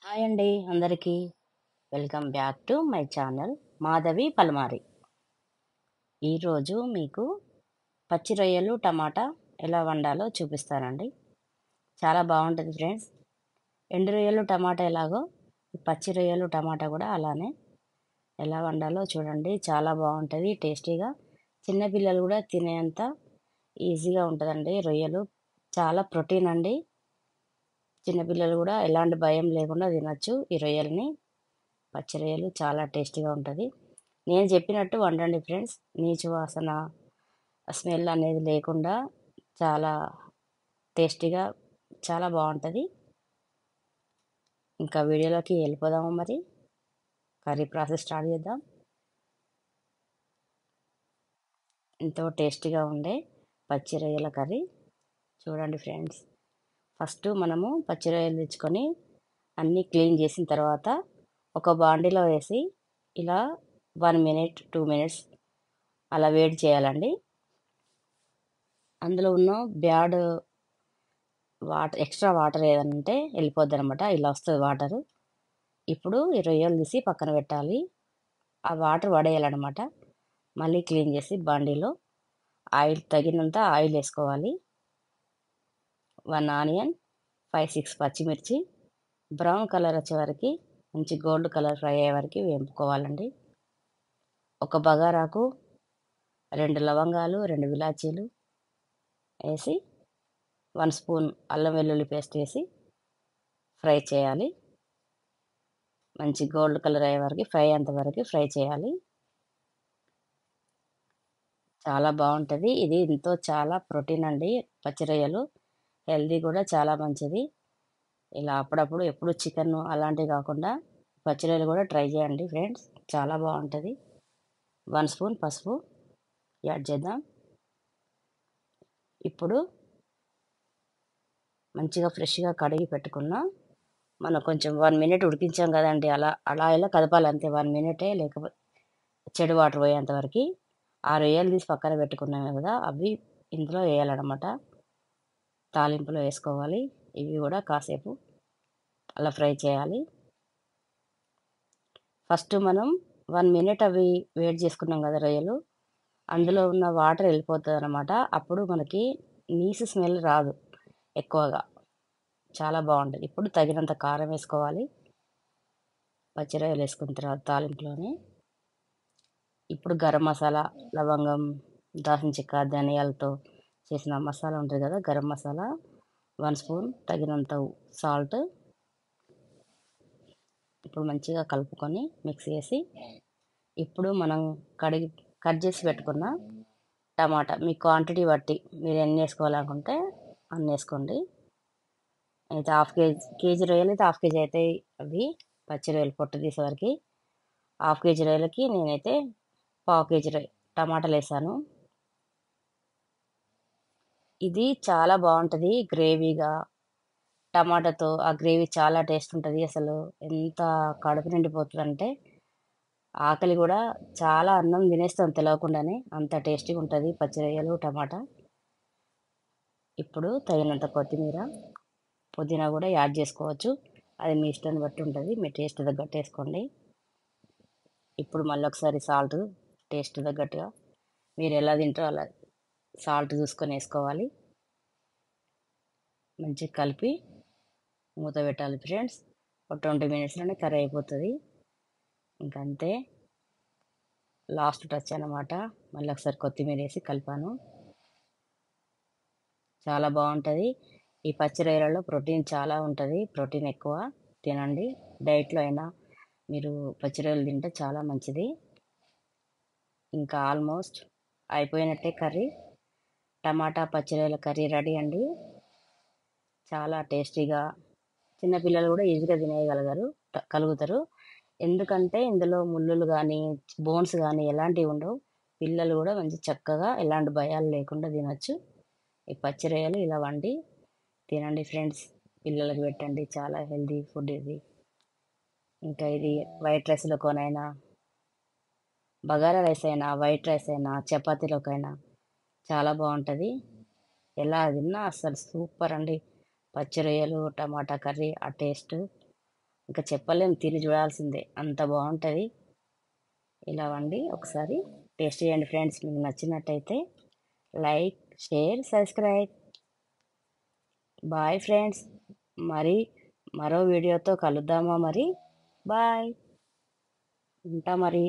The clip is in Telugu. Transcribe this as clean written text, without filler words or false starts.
హాయ్ అండి అందరికీ. Welcome back to my channel Madhavi Palmari. ఈరోజు మీకు పచ్చి రొయ్యలు టమాటా ఎలా వండాలో చూపిస్తానండి. చాలా బాగుంటుంది ఫ్రెండ్స్. ఎండు రొయ్యలు టమాటా ఎలాగో ఈ పచ్చి రొయ్యలు టమాటా కూడా అలానే ఎలా వండాలో చూడండి. చాలా బాగుంటుంది టేస్టీగా. చిన్నపిల్లలు కూడా తినేంత ఈజీగా ఉంటుందండి. రొయ్యలు చాలా ప్రోటీన్ అండి. చిన్నపిల్లలు కూడా ఎలాంటి భయం లేకుండా తినచ్చు ఈ రొయ్యల్ని. పచ్చి రొయ్యలు చాలా టేస్టీగా ఉంటుంది. నేను చెప్పినట్టు వండండి ఫ్రెండ్స్. నీచు వాసన స్మెల్ అనేది లేకుండా చాలా టేస్టీగా చాలా బాగుంటుంది. ఇంకా వీడియోలోకి వెళ్ళిపోదాము. మరి కర్రీ ప్రాసెస్ స్టార్ట్ చేద్దాం. ఎంతో టేస్టీగా ఉండే పచ్చి రొయ్యల కర్రీ చూడండి ఫ్రెండ్స్. ఫస్ట్ మనము పచ్చి రొయ్యలు తెచ్చుకొని అన్నీ క్లీన్ చేసిన తర్వాత ఒక బాండీలో వేసి ఇలా 1 మినిట్ 2 మినిట్స్ అలా వేడి చేయాలండి. అందులో ఉన్న బ్యాడ్ వాటర్ ఎక్స్ట్రా వాటర్ ఏదైనా ఉంటే వెళ్ళిపోద్ది అనమాట. ఇలా వస్తుంది వాటరు. ఇప్పుడు ఈ రొయ్యలు తీసి పక్కన పెట్టాలి. ఆ వాటర్ పడేయాలన్నమాట. మళ్ళీ క్లీన్ చేసి బండిలో ఆయిల్ తగినంత ఆయిల్ వేసుకోవాలి. 1 ఆనియన్, 5-6 పచ్చిమిర్చి బ్రౌన్ కలర్ వచ్చే వరకు మంచి గోల్డ్ కలర్ ఫ్రై అయ్యే వరకు వేపుకోవాలండి. ఒక బగారాకు 2 లవంగాలు, 2 విలాచీలు వేసి 1 స్పూన్ అల్లం వెల్లుల్లి పేస్ట్ వేసి ఫ్రై చేయాలి. మంచి గోల్డ్ కలర్ అయ్యే వరకు ఫ్రై అంతవరకు ఫ్రై చేయాలి. చాలా బాగుంటుంది ఇది. ఎంతో చాలా ప్రోటీన్ అండి పచ్చి రొయ్యలు. హెల్దీ కూడా చాలా మంచిది. ఇలా అప్పుడప్పుడు ఎప్పుడు చికెన్ అలాంటివి కాకుండా పచ్చి రొయ్యలు కూడా ట్రై చేయండి ఫ్రెండ్స్. చాలా బాగుంటుంది. 1 స్పూన్ పసుపు యాడ్ చేద్దాం. ఇప్పుడు మంచిగా ఫ్రెష్గా కడిగి పెట్టుకున్న మనం కొంచెం 1 మినిట్ ఉడికించాం కదండి. అలా అలా ఇలా కదపాలి అంతే. 1 మినిటే, లేకపోతే చెడు వాటర్ పోయేంత వరకు. ఆ రొయ్యలు తీసి పక్కన పెట్టుకున్నాం కదా, అవి ఇందులో వేయాలన్నమాట. తాలింపులో వేసుకోవాలి. ఇవి కూడా కాసేపు అలా ఫ్రై చేయాలి. ఫస్ట్ మనం 1 మినిట్ అవి వేడి చేసుకున్నాం కదా రొయ్యలు, అందులో ఉన్న వాటర్ వెళ్ళిపోతుంది అనమాట. అప్పుడు మనకి నీసు స్మెల్ రాదు ఎక్కువగా. చాలా బాగుంటుంది. ఇప్పుడు తగినంత కారం వేసుకోవాలి పచ్చి రొయ్యలు వేసుకున్న తర్వాత తాలింపులోనే. ఇప్పుడు గరం మసాలా, లవంగం, దాల్చిన చెక్క, ధనియాలతో చేసిన మసాలా ఉంటుంది కదా, గరం మసాలా 1 స్పూన్, తగినంత సాల్ట్. ఇప్పుడు మంచిగా కలుపుకొని మిక్స్ చేసి ఇప్పుడు మనం కట్ చేసి పెట్టుకున్న టమాటా మీ క్వాంటిటీ బట్టి మీరు ఎన్ని వేసుకోవాలనుకుంటే అన్ని వేసుకోండి. అయితే కేజీ రొయ్యలు అయితే హాఫ్ కేజీ అవుతాయి అవి పచ్చి రొయ్యలు పొట్టు తీసేవరకు. హాఫ్ కేజీ రొయ్యలకి నేనైతే పావు కేజీ టమాటాలు వేసాను. ఇది చాలా బాగుంటుంది గ్రేవీగా. టమాటాతో ఆ గ్రేవీ చాలా టేస్ట్ ఉంటుంది. అసలు ఎంత కడుపు నిండిపోతుంది అంటే ఆకలి కూడా చాలా అన్నం తినేస్తాం తెలియకుండానే. అంత టేస్టీగా ఉంటుంది పచ్చి రొయ్యలు టమాటా. ఇప్పుడు తగినంత కొత్తిమీర, పుదీనా కూడా యాడ్ చేసుకోవచ్చు. అది మీ ఇష్టాన్ని బట్టి ఉంటుంది. మీ టేస్ట్ తగ్గట్టు వేసుకోండి. ఇప్పుడు మళ్ళీ ఒకసారి సాల్ట్ టేస్ట్ తగ్గట్టుగా మీరు ఎలా తింటారో అలా సాల్ట్ చూసుకొని వేసుకోవాలి. మంచిగా కలిపి మూత పెట్టాలి ఫ్రెండ్స్. ఒక 20 మినిట్స్లోనే కర్రీ అయిపోతుంది. ఇంకంతే, లాస్ట్ టచ్ అన్నమాట. మళ్ళీ ఒకసారి కొత్తిమీర వేసి కలిపాను. చాలా బాగుంటుంది. ఈ పచ్చి రొయ్యలలో ప్రోటీన్ చాలా ఉంటుంది. ప్రోటీన్ ఎక్కువ. తినండి. డైట్లో అయినా మీరు పచ్చి రొయ్యలు తింటే చాలా మంచిది. ఇంకా ఆల్మోస్ట్ అయిపోయినట్టే కర్రీ. టమాటా పచ్చి రొయ్యల కర్రీ రెడీ అండి. చాలా టేస్టీగా చిన్నపిల్లలు కూడా ఈజీగా కలుగుతారు. ఎందుకంటే ఇందులో ముళ్ళులు కానీ బోన్స్ కానీ ఎలాంటివి ఉండవు. పిల్లలు కూడా మంచి చక్కగా ఎలాంటి భయాలు లేకుండా తినచ్చు. ఈ పచ్చి రొయ్యలు ఇలా వండి తినండి ఫ్రెండ్స్. పిల్లలకు పెట్టండి. చాలా హెల్దీ ఫుడ్ ఇది. ఇంకా ఇది వైట్ రైస్లోకైనా, బగారా రైస్ అయినా, వైట్ రైస్ అయినా, చపాతీలోకైనా చాలా బాగుంటుంది. ఎలా తిన్నా అసలు సూపర్ అండి. పచ్చి రొయ్యలు టమాటా కర్రీ ఆ టేస్ట్ ఇంకా చెప్పలేం, తిని చూడాల్సిందే, అంత బాగుంటుంది. ఇలా వండి ఒకసారి టేస్ట్ చేయండి ఫ్రెండ్స్. మీకు నచ్చినట్టయితే like, share, subscribe. Bye friends. మరి మరో వీడియోతో కలుద్దామా మరి. బాయ్. ఉంటా మరి.